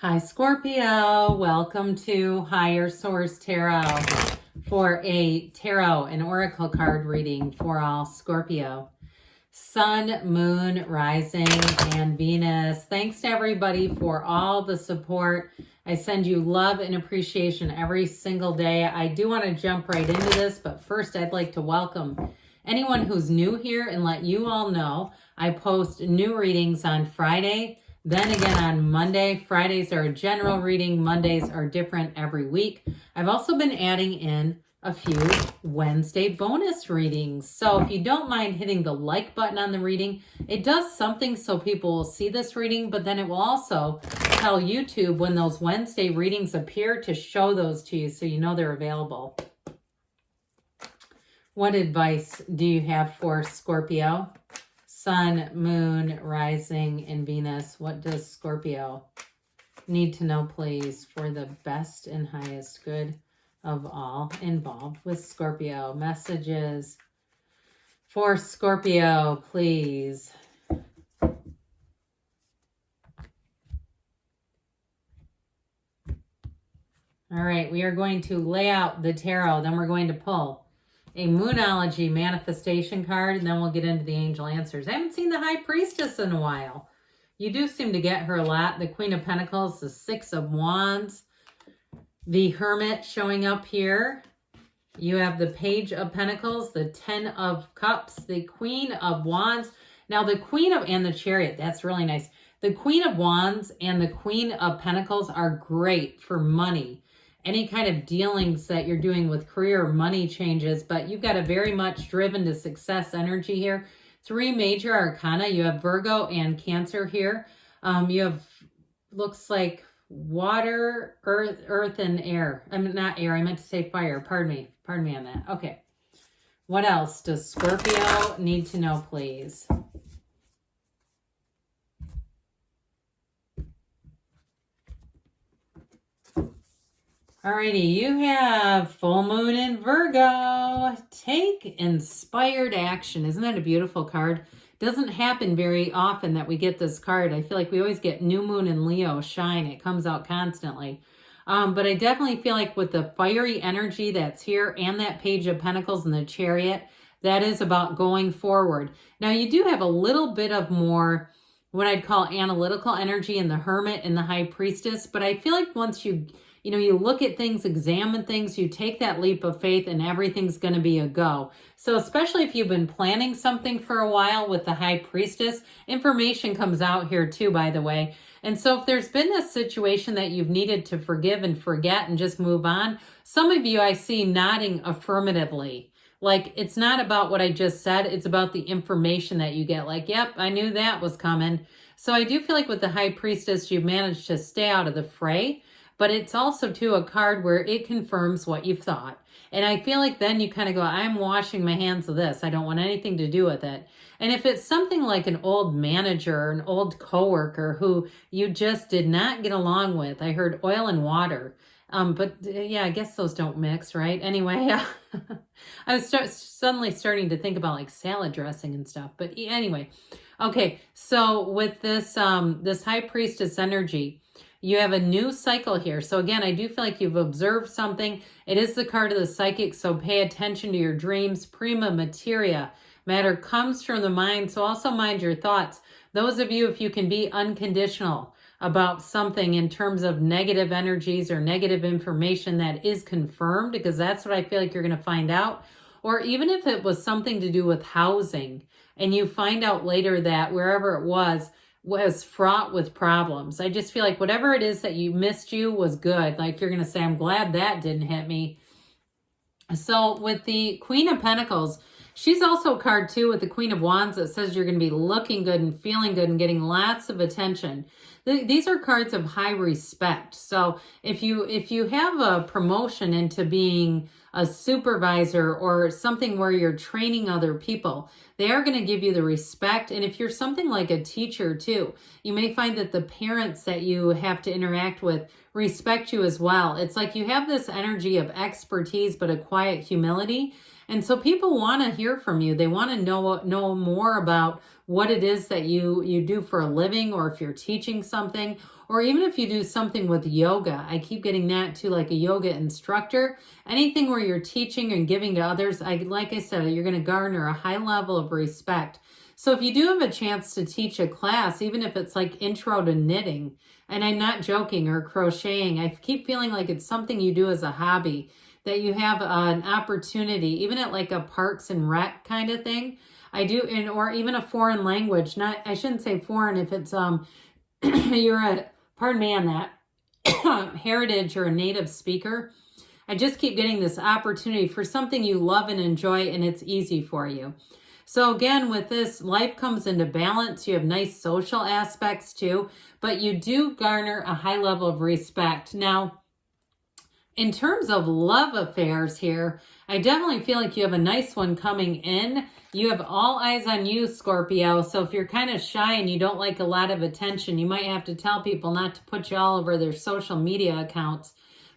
Hi, Scorpio. Welcome to Higher Source Tarot for a tarot and oracle card reading for all Scorpio. Sun, Moon, Rising, and Venus. Thanks to everybody for all the support. I send you love and appreciation every single day. I do want to jump right into this, but first I'd like to welcome anyone who's new here and let you all know I post new readings on Friday, then again on Monday. Fridays are a general reading. Mondays are different every week. I've also been adding in a few Wednesday bonus readings. So if you don't mind hitting the like button on the reading, it does something so people will see this reading, but then it will also tell YouTube when those Wednesday readings appear to show those to you so you know they're available. What advice do you have for Scorpio? Sun, Moon, Rising, and Venus. What does Scorpio need to know, please, for the best and highest good of all involved with Scorpio? Messages for Scorpio, please. All right, we are going to lay out the tarot, then we're going to pull a Moonology manifestation card, and then we'll get into the angel answers. I haven't seen the High Priestess in a while. You do seem to get her a lot. The Queen of Pentacles, the Six of Wands, the Hermit showing up here. You have the Page of Pentacles, the Ten of Cups, the Queen of Wands. Now the Queen of, and the Chariot, that's really nice. The Queen of Wands and the Queen of Pentacles are great for money. Any kind of dealings that you're doing with career or money changes, but you've got a very much driven to success energy here. Three major arcana. You have Virgo and Cancer here. You have, looks like water, earth, and air. I mean, not air. I meant to say fire. Pardon me. Pardon me on that. Okay. What else does Scorpio need to know, please? Alrighty, you have full moon in Virgo. Take inspired action. Isn't that a beautiful card? Doesn't happen very often that we get this card. I feel like we always get new moon in Leo shine. It comes out constantly. But I definitely feel like with the fiery energy that's here and that Page of Pentacles and the Chariot, that is about going forward. Now you do have a little bit of more what I'd call analytical energy in the Hermit and the High Priestess. But I feel like once you look at things, examine things, you take that leap of faith and everything's going to be a go. So especially if you've been planning something for a while with the High Priestess, information comes out here too, by the way. And so if there's been this situation that you've needed to forgive and forget and just move on, some of you I see nodding affirmatively. Like, it's not about what I just said. It's about the information that you get. Like, yep, I knew that was coming. So I do feel like with the High Priestess, you've managed to stay out of the fray. But it's also, too, a card where it confirms what you've thought. And I feel like then you kind of go, I'm washing my hands of this. I don't want anything to do with it. And if it's something like an old manager or an old coworker who you just did not get along with, I heard oil and water. But yeah, I guess those don't mix, right? Anyway, I was suddenly starting to think about like salad dressing and stuff. But anyway, okay. So with this, this High Priestess energy, you have a new cycle here. So again, I do feel like you've observed something. It is the card of the psychic, so pay attention to your dreams. Prima materia. Matter comes from the mind, so also mind your thoughts. Those of you, if you can be unconditional about something in terms of negative energies or negative information that is confirmed, because that's what I feel like you're going to find out. Or even if it was something to do with housing, and you find out later that wherever it was fraught with problems. I just feel like whatever it is that you missed you was good. Like you're going to say, I'm glad that didn't hit me. So with the Queen of Pentacles, she's also a card too with the Queen of Wands that says you're going to be looking good and feeling good and getting lots of attention. These are cards of high respect. So if you have a promotion into being a supervisor or something where you're training other people, they are going to give you the respect. And if you're something like a teacher too, you may find that the parents that you have to interact with respect you as well. It's like you have this energy of expertise, but a quiet humility. And so people want to hear from you. They want to know more about what it is that you do for a living, or if you're teaching something, or even if you do something with yoga. I keep getting that too, like a yoga instructor. Anything where you're teaching and giving to others, like I said, you're going to garner a high level of respect. So if you do have a chance to teach a class, even if it's like intro to knitting, and I'm not joking, or crocheting, I keep feeling like it's something you do as a hobby, that you have an opportunity, even at like a Parks and Rec kind of thing. I do, or even a foreign language. Not, I shouldn't say foreign if it's you're a, pardon me on that, heritage or a native speaker. I just keep getting this opportunity for something you love and enjoy, and it's easy for you. So again, with this, life comes into balance. You have nice social aspects too, but you do garner a high level of respect. Now, in terms of love affairs here, I definitely feel like you have a nice one coming in. You have all eyes on you, Scorpio. So if you're kind of shy and you don't like a lot of attention, you might have to tell people not to put you all over their social media accounts,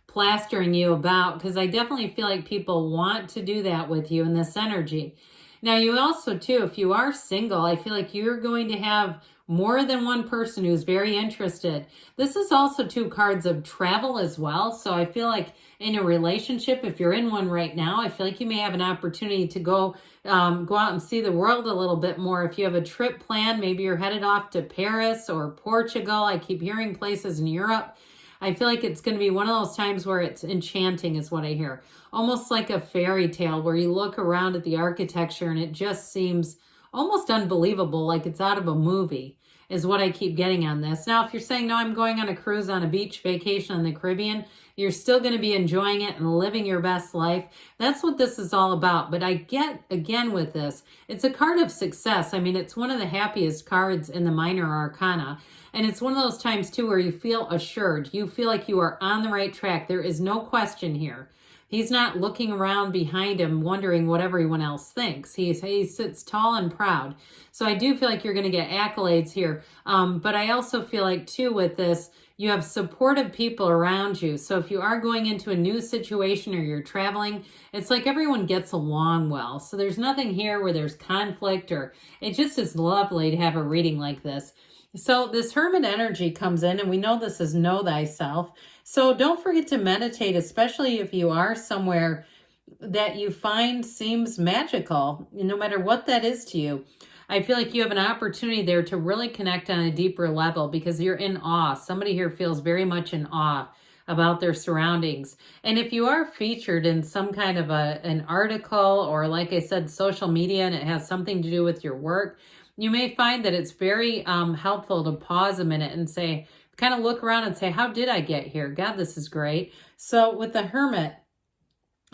plastering you about, because I definitely feel like people want to do that with you in this energy. Now, you also, too, if you are single, I feel like you're going to have more than one person who's very interested. This is also 2 cards of travel as well. So I feel like in a relationship, if you're in one right now, I feel like you may have an opportunity to go out and see the world a little bit more. If you have a trip planned, maybe you're headed off to Paris or Portugal. I keep hearing places in Europe. I feel like it's going to be one of those times where it's enchanting is what I hear. Almost like a fairy tale where you look around at the architecture and it just seems almost unbelievable, like it's out of a movie, is what I keep getting on this. Now, if you're saying, no, I'm going on a cruise on a beach vacation in the Caribbean, you're still going to be enjoying it and living your best life. That's what this is all about. But I get, again, with this, it's a card of success. I mean, it's one of the happiest cards in the minor arcana. And it's one of those times, too, where you feel assured. You feel like you are on the right track. There is no question here. He's not looking around behind him wondering what everyone else thinks. He sits tall and proud. So I do feel like you're going to get accolades here. But I also feel like, too, with this, you have supportive people around you. So if you are going into a new situation or you're traveling, it's like everyone gets along well. So there's nothing here where there's conflict, or it just is lovely to have a reading like this. So this Hermit energy comes in, and we know this is know thyself. So don't forget to meditate, especially if you are somewhere that you find seems magical, no matter what that is to you. I feel like you have an opportunity there to really connect on a deeper level because you're in awe. Somebody here feels very much in awe about their surroundings. And if you are featured in some kind of an article, or like I said, social media, and it has something to do with your work, you may find that it's very helpful to pause a minute and say, kind of look around and say, how did I get here? God, this is great. So with the Hermit,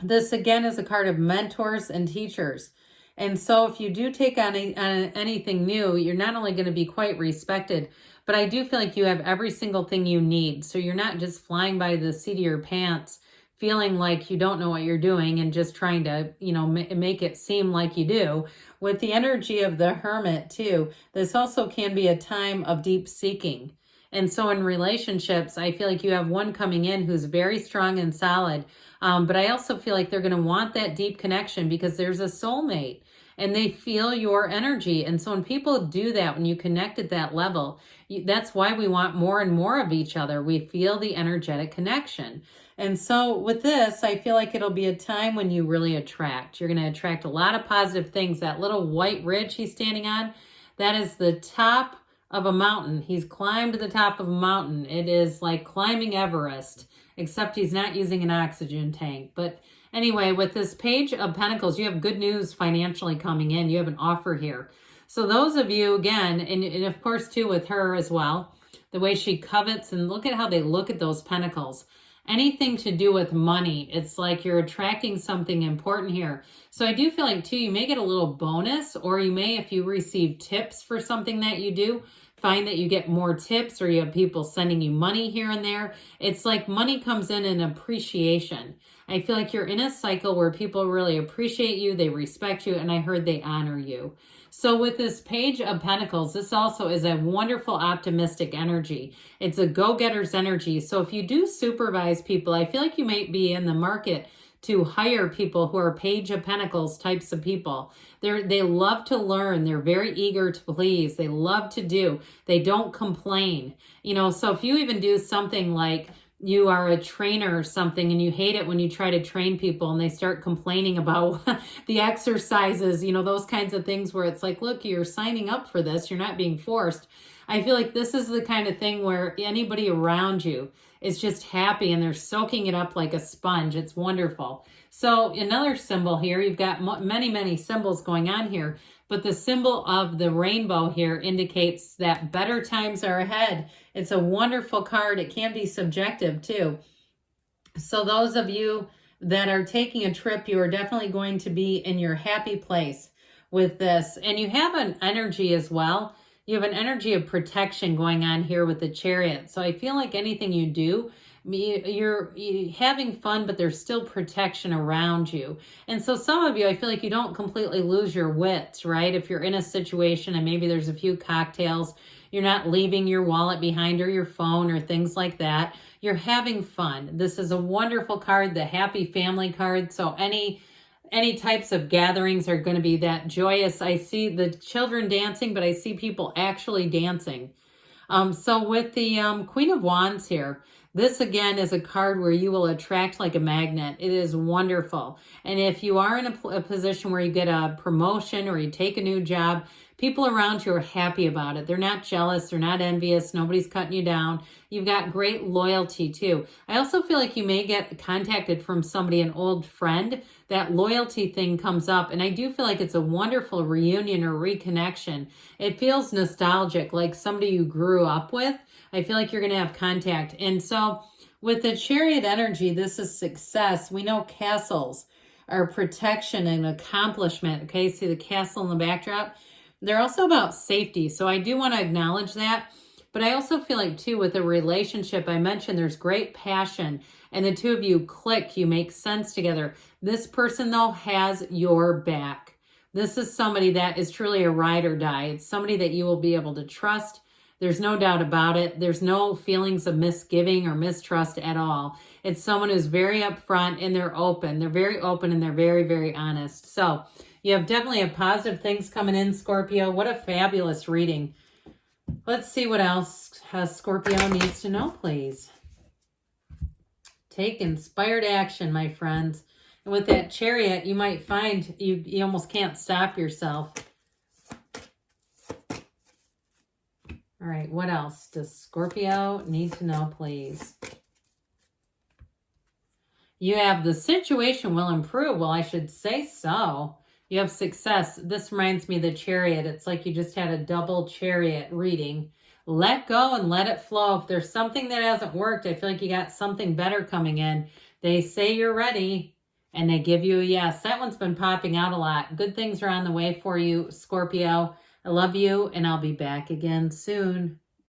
this again is a card of mentors and teachers. And so if you do take on anything new, you're not only going to be quite respected, but I do feel like you have every single thing you need. So you're not just flying by the seat of your pants, feeling like you don't know what you're doing and just trying to, make it seem like you do. With the energy of the Hermit too, this also can be a time of deep seeking. And so in relationships, I feel like you have one coming in who's very strong and solid. But I also feel like they're going to want that deep connection because there's a soulmate and they feel your energy. And so when people do that, when you connect at that level, that's why we want more and more of each other. We feel the energetic connection. And so with this, I feel like it'll be a time when you really attract. You're going to attract a lot of positive things. That little white ridge he's standing on, that is the top of a mountain. He's climbed to the top of a mountain. It is like climbing Everest, except he's not using an oxygen tank. But anyway, with this Page of Pentacles, you have good news financially coming in. You have an offer here. So those of you, again, and of course, too, with her as well, the way she covets, and look at how they look at those pentacles. Anything to do with money, it's like you're attracting something important here. So I do feel like, too, you may get a little bonus, or you may, if you receive tips for something that you do, find that you get more tips, or you have people sending you money here and there. It's like money comes in appreciation. I feel like you're in a cycle where people really appreciate you, they respect you, and I heard they honor you. So with this Page of Pentacles, this also is a wonderful optimistic energy. It's a go-getter's energy. So if you do supervise people, I feel like you might be in the market to hire people who are Page of Pentacles types of people. They love to learn. They're very eager to please. They love to do. They don't complain. You know, so if you even do something like you are a trainer or something and you hate it when you try to train people and they start complaining about the exercises, you know, those kinds of things where it's like, look, you're signing up for this. You're not being forced. I feel like this is the kind of thing where anybody around you is just happy and they're soaking it up like a sponge. It's wonderful. So another symbol here, you've got many, many symbols going on here, but the symbol of the rainbow here indicates that better times are ahead. It's a wonderful card. It can be subjective too. So those of you that are taking a trip, you are definitely going to be in your happy place with this. And you have an energy as well. You have an energy of protection going on here with the Chariot. So I feel like anything you do, you're having fun, but there's still protection around you. And so some of you, I feel like you don't completely lose your wits, right? If you're in a situation and maybe there's a few cocktails, you're not leaving your wallet behind or your phone or things like that. You're having fun. This is a wonderful card, the happy family card. So any types of gatherings are going to be that joyous. I see the children dancing, but I see people actually dancing. So with the Queen of Wands here, this again is a card where you will attract like a magnet. It is wonderful. And if you are in a position where you get a promotion or you take a new job, people around you are happy about it. They're not jealous. They're not envious. Nobody's cutting you down. You've got great loyalty too. I also feel like you may get contacted from somebody, an old friend. That loyalty thing comes up. And I do feel like it's a wonderful reunion or reconnection. It feels nostalgic, like somebody you grew up with. I feel like you're going to have contact. And so with the Chariot energy, this is success. We know castles are protection and accomplishment. Okay, see the castle in the backdrop? They're also about safety. So I do want to acknowledge that. But I also feel like, too, with a relationship, I mentioned there's great passion. And the two of you click. You make sense together. This person, though, has your back. This is somebody that is truly a ride or die. It's somebody that you will be able to trust. There's no doubt about it. There's no feelings of misgiving or mistrust at all. It's someone who's very upfront and they're open. They're very open and they're very, very honest. So you have definitely have positive things coming in, Scorpio. What a fabulous reading. Let's see what else Scorpio needs to know, please. Take inspired action, my friends. And with that Chariot, you might find you almost can't stop yourself. All right, what else does Scorpio need to know, please? You have the situation will improve. Well, I should say so. You have success. This reminds me of the Chariot. It's like you just had a double Chariot reading. Let go and let it flow. If there's something that hasn't worked, I feel like you got something better coming in. They say you're ready and they give you a yes. That one's been popping out a lot. Good things are on the way for you, Scorpio. I love you, and I'll be back again soon.